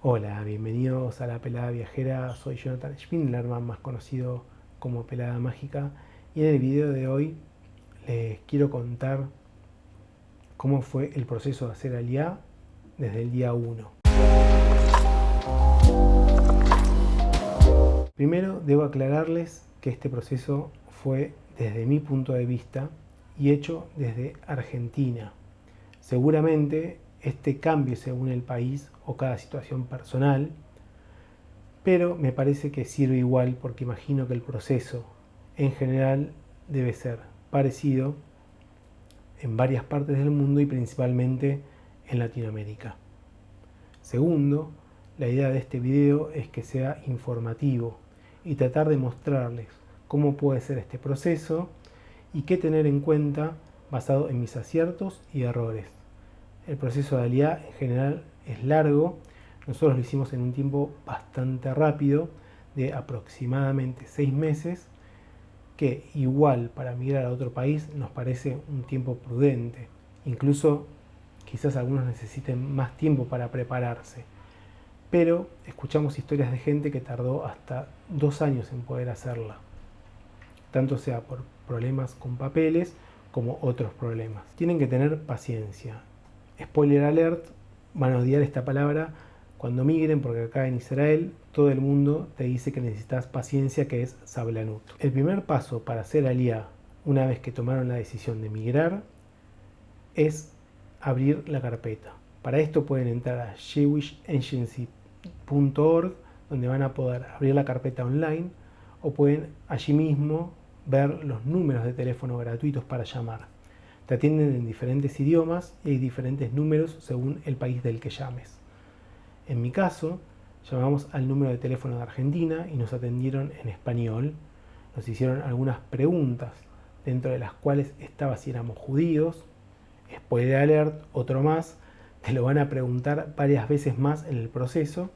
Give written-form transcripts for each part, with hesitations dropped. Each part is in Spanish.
Hola, bienvenidos a La Pelada Viajera. Soy Jonathan Schwindlerman, más conocido como Pelada Mágica, y en el video de hoy les quiero contar cómo fue el proceso de hacer Aliá desde el día 1. Primero debo aclararles que este proceso fue desde mi punto de vista y hecho desde Argentina. Seguramente este cambie según el país o cada situación personal, pero me parece que sirve igual porque imagino que el proceso en general debe ser parecido en varias partes del mundo y principalmente en Latinoamérica. Segundo, la idea de este video es que sea informativo y tratar de mostrarles cómo puede ser este proceso y qué tener en cuenta basado en mis aciertos y errores. El proceso de Aliá en general es largo. Nosotros lo hicimos en un tiempo bastante rápido, de aproximadamente 6 meses, que igual para migrar a otro país nos parece un tiempo prudente. Incluso quizás algunos necesiten más tiempo para prepararse. Pero escuchamos historias de gente que tardó hasta 2 años en poder hacerla, tanto sea por problemas con papeles como otros problemas. Tienen que tener paciencia. Spoiler alert, van a odiar esta palabra cuando migren, porque acá en Israel todo el mundo te dice que necesitas paciencia, que es sablanut. El primer paso para hacer Aliá, una vez que tomaron la decisión de migrar, es abrir la carpeta. Para esto pueden entrar a jewishagency.org, donde van a poder abrir la carpeta online, o pueden allí mismo ver los números de teléfono gratuitos para llamar. Te atienden en diferentes idiomas y hay diferentes números según el país del que llames. En mi caso, llamamos al número de teléfono de Argentina y nos atendieron en español. Nos hicieron algunas preguntas, dentro de las cuales estaba si éramos judíos. Spoiler alert, otro más, te lo van a preguntar varias veces más en el proceso.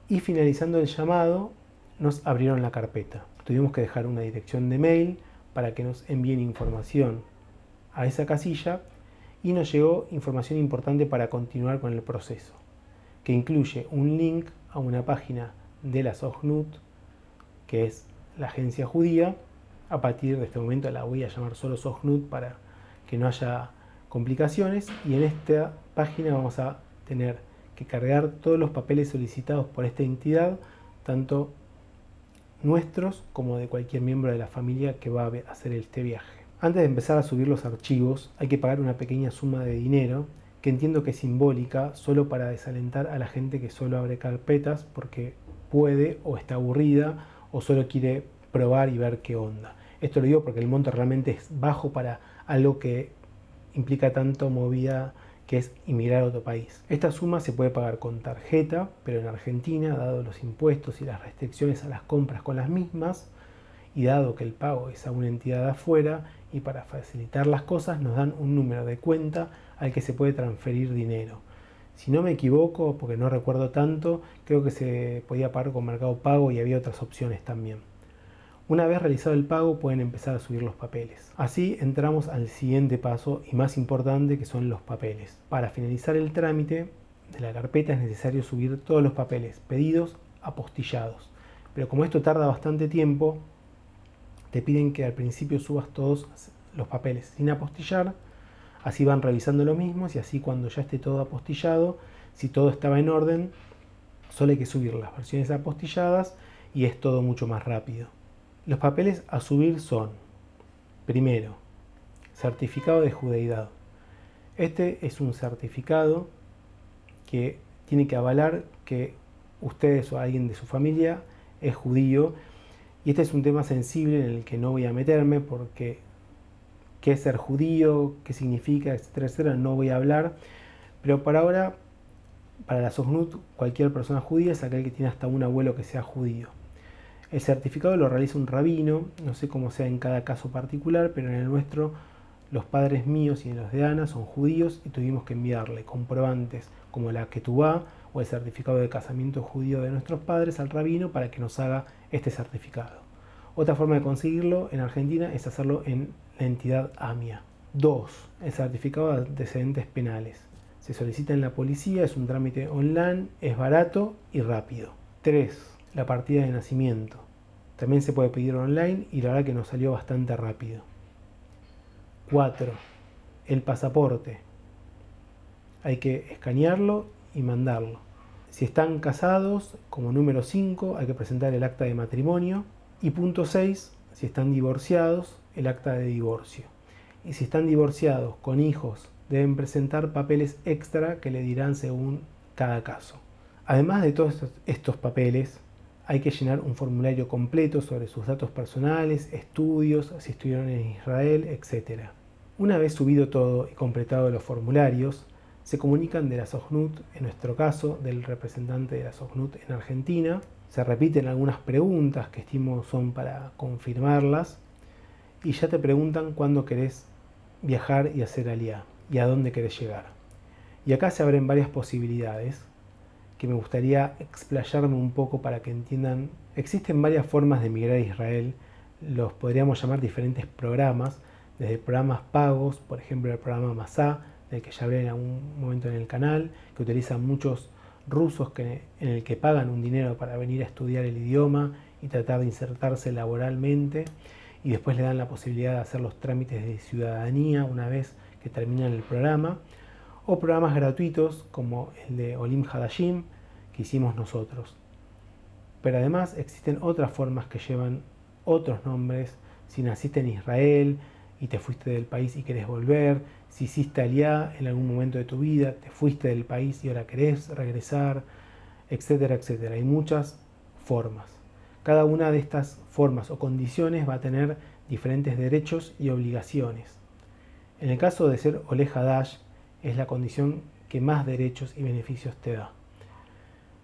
Y finalizando el llamado, nos abrieron la carpeta. Tuvimos que dejar una dirección de mail para que nos envíen información a esa casilla, y nos llegó información importante para continuar con el proceso, que incluye un link a una página de la Sochnut, que es la agencia judía. A partir de este momento la voy a llamar solo Sochnut para que no haya complicaciones, y en esta página vamos a tener que cargar todos los papeles solicitados por esta entidad, tanto nuestros como de cualquier miembro de la familia que va a hacer este viaje. Antes de empezar a subir los archivos hay que pagar una pequeña suma de dinero, que entiendo que es simbólica, solo para desalentar a la gente que solo abre carpetas porque puede o está aburrida o solo quiere probar y ver qué onda. Esto lo digo porque el monto realmente es bajo para algo que implica tanto movida, que es emigrar a otro país. Esta suma se puede pagar con tarjeta, pero en Argentina, dado los impuestos y las restricciones a las compras con las mismas, y dado que el pago es a una entidad de afuera, y para facilitar las cosas nos dan un número de cuenta al que se puede transferir dinero. Si no me equivoco, porque no recuerdo tanto, creo que se podía pagar con Mercado Pago y había otras opciones también. Una vez realizado el pago pueden empezar a subir los papeles. Así entramos al siguiente paso y más importante, que son los papeles. Para finalizar el trámite de la carpeta es necesario subir todos los papeles pedidos apostillados. Pero como esto tarda bastante tiempo, te piden que al principio subas todos los papeles sin apostillar. Así van revisando lo mismo, y así cuando ya esté todo apostillado, si todo estaba en orden, solo hay que subir las versiones apostilladas y es todo mucho más rápido. Los papeles a subir son: primero, certificado de judeidad. Este es un certificado que tiene que avalar que ustedes o alguien de su familia es judío, y este es un tema sensible en el que no voy a meterme porque qué es ser judío, qué significa, etcétera, etcétera, no voy a hablar. Pero por ahora, para la Sochnut, cualquier persona judía es aquel que tiene hasta un abuelo que sea judío. El certificado lo realiza un rabino, no sé cómo sea en cada caso particular, pero en el nuestro, los padres míos y los de Ana son judíos y tuvimos que enviarle comprobantes como la ketubá o el certificado de casamiento judío de nuestros padres al rabino para que nos haga este certificado. Otra forma de conseguirlo en Argentina es hacerlo en la entidad AMIA. 2. El certificado de antecedentes penales. Se solicita en la policía, es un trámite online, es barato y rápido. 3. La partida de nacimiento. También se puede pedir online y la verdad que nos salió bastante rápido. 4. El pasaporte. Hay que escanearlo y mandarlo. Si están casados, como número 5, hay que presentar el acta de matrimonio. Y punto 6, si están divorciados, el acta de divorcio. Y si están divorciados con hijos, deben presentar papeles extra que le dirán según cada caso. Además de todos estos papeles, hay que llenar un formulario completo sobre sus datos personales, estudios, si estuvieron en Israel, etc. Una vez subido todo y completado los formularios, se comunican de la Sojnut, en nuestro caso, del representante de la Sojnut en Argentina. Se repiten algunas preguntas que estimo son para confirmarlas y ya te preguntan cuándo querés viajar y hacer aliyá y a dónde querés llegar. Y acá se abren varias posibilidades que me gustaría explayarme un poco para que entiendan. Existen varias formas de emigrar a Israel, los podríamos llamar diferentes programas, desde programas pagos, por ejemplo el programa Masá, del que ya hablé en algún momento en el canal, que utilizan muchos rusos en el que pagan un dinero para venir a estudiar el idioma y tratar de insertarse laboralmente, y después le dan la posibilidad de hacer los trámites de ciudadanía una vez que terminan el programa, o programas gratuitos como el de Olim Hadashim que hicimos nosotros. Pero además existen otras formas que llevan otros nombres. Si naciste en Israel y te fuiste del país y querés volver, si hiciste aliyá en algún momento de tu vida, te fuiste del país y ahora querés regresar, etcétera, etcétera. Hay muchas formas. Cada una de estas formas o condiciones va a tener diferentes derechos y obligaciones. En el caso de ser Olé Hadash, es la condición que más derechos y beneficios te da.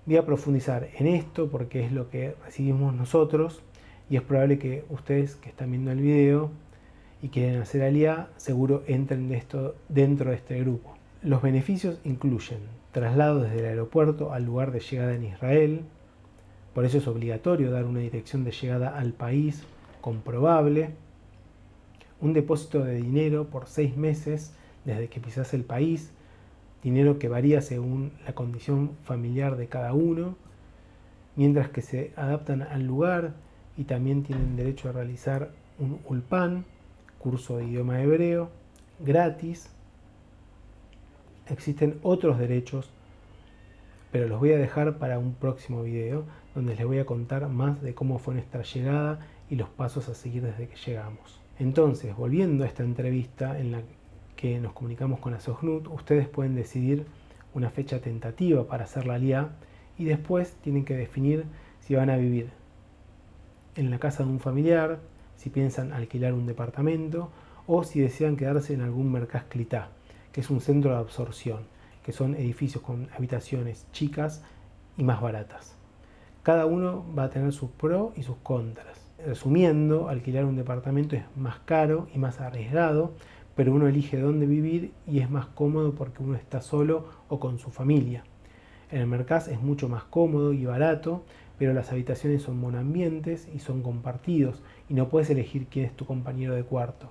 Voy a profundizar en esto porque es lo que recibimos nosotros y es probable que ustedes que están viendo el video y quieren hacer aliyá, seguro entren dentro de este grupo. Los beneficios incluyen traslado desde el aeropuerto al lugar de llegada en Israel, por eso es obligatorio dar una dirección de llegada al país comprobable, un depósito de dinero por 6 meses desde que pisas el país, dinero que varía según la condición familiar de cada uno, mientras que se adaptan al lugar y también tienen derecho a realizar un ulpan, curso de idioma hebreo, gratis. Existen otros derechos, pero los voy a dejar para un próximo video, donde les voy a contar más de cómo fue nuestra llegada y los pasos a seguir desde que llegamos. Entonces, volviendo a esta entrevista en la que nos comunicamos con la Sojnut, ustedes pueden decidir una fecha tentativa para hacer la aliyá y después tienen que definir si van a vivir en la casa de un familiar, si piensan alquilar un departamento o si desean quedarse en algún merkaz klitá, que es un centro de absorción, que son edificios con habitaciones chicas y más baratas. Cada uno va a tener sus pros y sus contras. Resumiendo, alquilar un departamento es más caro y más arriesgado, pero uno elige dónde vivir y es más cómodo porque uno está solo o con su familia. En el merkaz es mucho más cómodo y barato, pero las habitaciones son monoambientes y son compartidos y no puedes elegir quién es tu compañero de cuarto.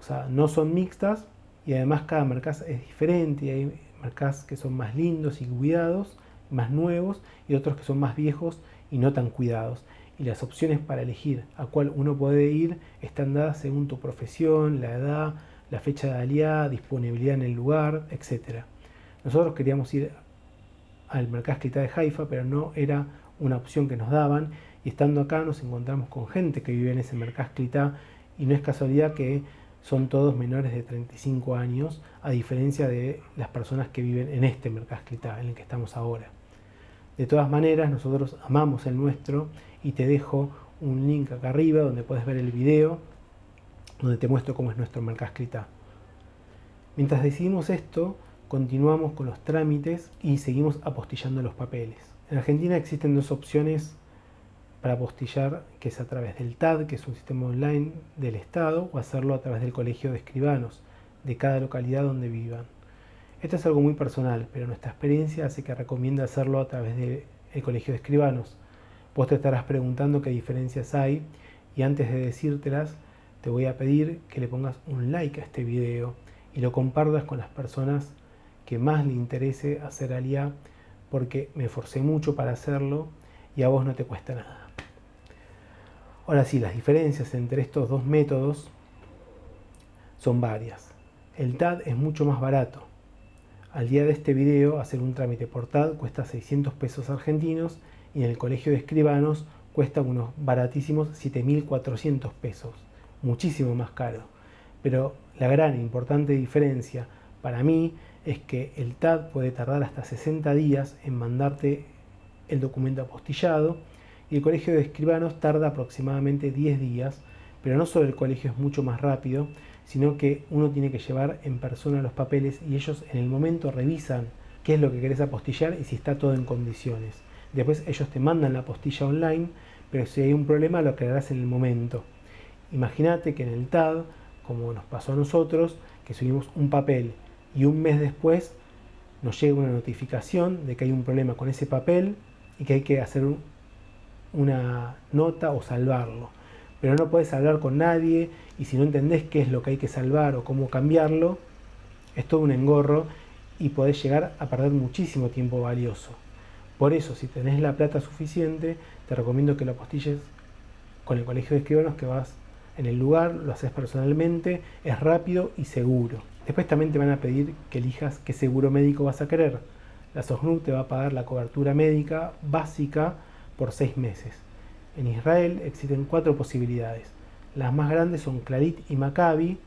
O sea, no son mixtas y además cada merkaz es diferente y hay merkaz que son más lindos y cuidados, más nuevos, y otros que son más viejos y no tan cuidados. Y las opciones para elegir a cuál uno puede ir están dadas según tu profesión, la edad, la fecha de aliyá, disponibilidad en el lugar, etc. Nosotros queríamos ir al merkaz klitá de Haifa, pero no era una opción que nos daban, y estando acá nos encontramos con gente que vive en ese merkaz klitá y no es casualidad que son todos menores de 35 años, a diferencia de las personas que viven en este merkaz klitá en el que estamos ahora. De todas maneras, nosotros amamos el nuestro y te dejo un link acá arriba donde puedes ver el video donde te muestro cómo es nuestro merkaz klitá. Mientras decidimos esto, continuamos con los trámites y seguimos apostillando los papeles. En Argentina existen dos opciones para apostillar, que es a través del TAD, que es un sistema online del Estado, o hacerlo a través del colegio de escribanos de cada localidad donde vivan. Esto es algo muy personal, pero nuestra experiencia hace que recomiende hacerlo a través del colegio de escribanos. Vos te estarás preguntando qué diferencias hay y antes de decírtelas te voy a pedir que le pongas un like a este video y lo compartas con las personas que más le interese hacer Aliyah, porque me esforcé mucho para hacerlo y a vos no te cuesta nada. Ahora sí, las diferencias entre estos dos métodos son varias. El TAD es mucho más barato. Al día de este video, hacer un trámite por TAD cuesta 600 pesos argentinos y en el colegio de escribanos cuesta unos baratísimos 7.400 pesos. Muchísimo más caro. Pero la gran e importante diferencia para mí es que el TAD puede tardar hasta 60 días en mandarte el documento apostillado y el colegio de escribanos tarda aproximadamente 10 días, pero no solo el colegio es mucho más rápido, sino que uno tiene que llevar en persona los papeles y ellos en el momento revisan qué es lo que querés apostillar y si está todo en condiciones. Después ellos te mandan la apostilla online, pero si hay un problema lo aclararás en el momento. Imagínate que en el TAD, como nos pasó a nosotros, que subimos un papel y un mes después nos llega una notificación de que hay un problema con ese papel y que hay que hacer una nota o salvarlo. Pero no podés hablar con nadie y si no entendés qué es lo que hay que salvar o cómo cambiarlo, es todo un engorro y podés llegar a perder muchísimo tiempo valioso. Por eso, si tenés la plata suficiente, te recomiendo que lo apostilles con el colegio de escribanos, que vas en el lugar, lo haces personalmente, es rápido y seguro. Después también te van a pedir que elijas qué seguro médico vas a querer. La SOGNUC te va a pagar la cobertura médica básica por 6 meses. En Israel existen 4 posibilidades. Las más grandes son Clarit y Maccabi.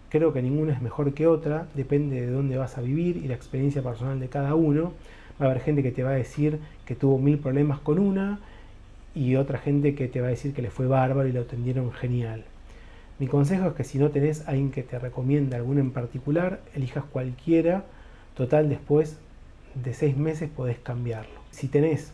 Creo que ninguna es mejor que otra, depende de dónde vas a vivir y la experiencia personal de cada uno. Va a haber gente que te va a decir que tuvo 1000 problemas con una y otra gente que te va a decir que le fue bárbaro y lo atendieron genial. Mi consejo es que si no tenés a alguien que te recomiende alguna en particular, elijas cualquiera. Total, después de 6 meses podés cambiarlo. Si tenés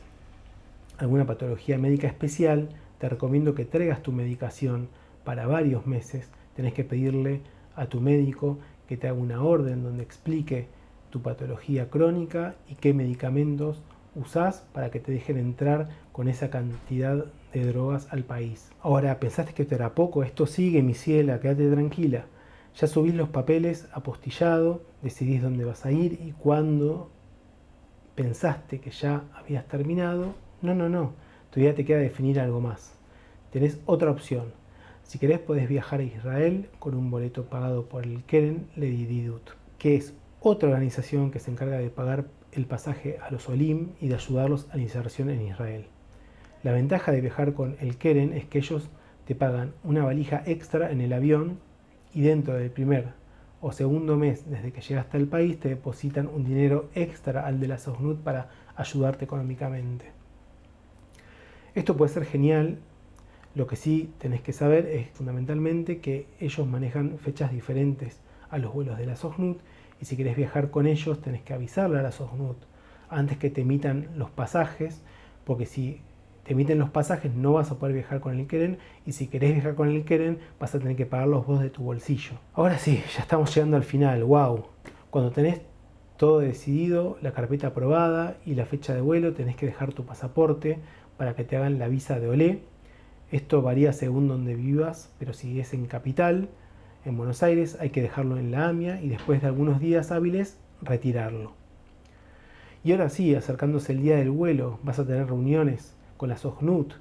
alguna patología médica especial, te recomiendo que traigas tu medicación para varios meses. Tenés que pedirle a tu médico que te haga una orden donde explique tu patología crónica y qué medicamentos usás para que te dejen entrar con esa cantidad de drogas al país. Ahora, ¿pensaste que esto era poco? Esto sigue, mi ciela, quédate tranquila. Ya subís los papeles apostillado, decidís dónde vas a ir y cuando pensaste que ya habías terminado, no, todavía te queda definir algo más. Tenés otra opción. Si querés podés viajar a Israel con un boleto pagado por el Keren Ledididut, que es otra organización que se encarga de pagar el pasaje a los Olim y de ayudarlos a la inserción en Israel. La ventaja de viajar con el Keren es que ellos te pagan una valija extra en el avión y dentro del primer o segundo mes desde que llegaste al país te depositan un dinero extra al de la SOGNUC para ayudarte económicamente. Esto puede ser genial. Lo que sí tenés que saber es fundamentalmente que ellos manejan fechas diferentes a los vuelos de la SOGNUC y si querés viajar con ellos tenés que avisarle a la SOGNUC antes que te emitan los pasajes, porque si te emiten los pasajes no vas a poder viajar con el Keren y si querés viajar con el Keren vas a tener que pagarlos vos de tu bolsillo. Ahora sí, ya estamos llegando al final. ¡Wow! Cuando tenés todo decidido, la carpeta aprobada y la fecha de vuelo, tenés que dejar tu pasaporte para que te hagan la visa de Olé. Esto varía según donde vivas, pero si es en capital, en Buenos Aires, hay que dejarlo en la AMIA y después de algunos días hábiles retirarlo. Y ahora sí, acercándose el día del vuelo, vas a tener reuniones con la SOGNUC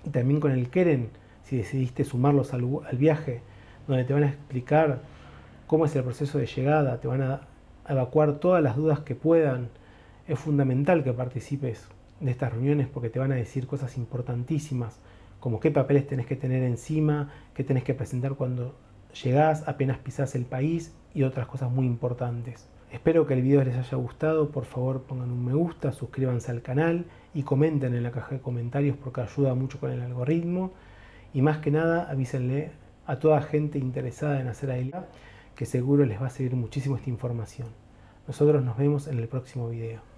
y también con el Keren, si decidiste sumarlos al viaje, donde te van a explicar cómo es el proceso de llegada, te van a evacuar todas las dudas que puedan. Es fundamental que participes de estas reuniones porque te van a decir cosas importantísimas, como qué papeles tenés que tener encima, qué tenés que presentar cuando llegás, apenas pisás el país y otras cosas muy importantes. Espero que el video les haya gustado. Por favor pongan un me gusta, suscríbanse al canal y comenten en la caja de comentarios porque ayuda mucho con el algoritmo. Y más que nada avísenle a toda gente interesada en hacer Aliyah que seguro les va a servir muchísimo esta información. Nosotros nos vemos en el próximo video.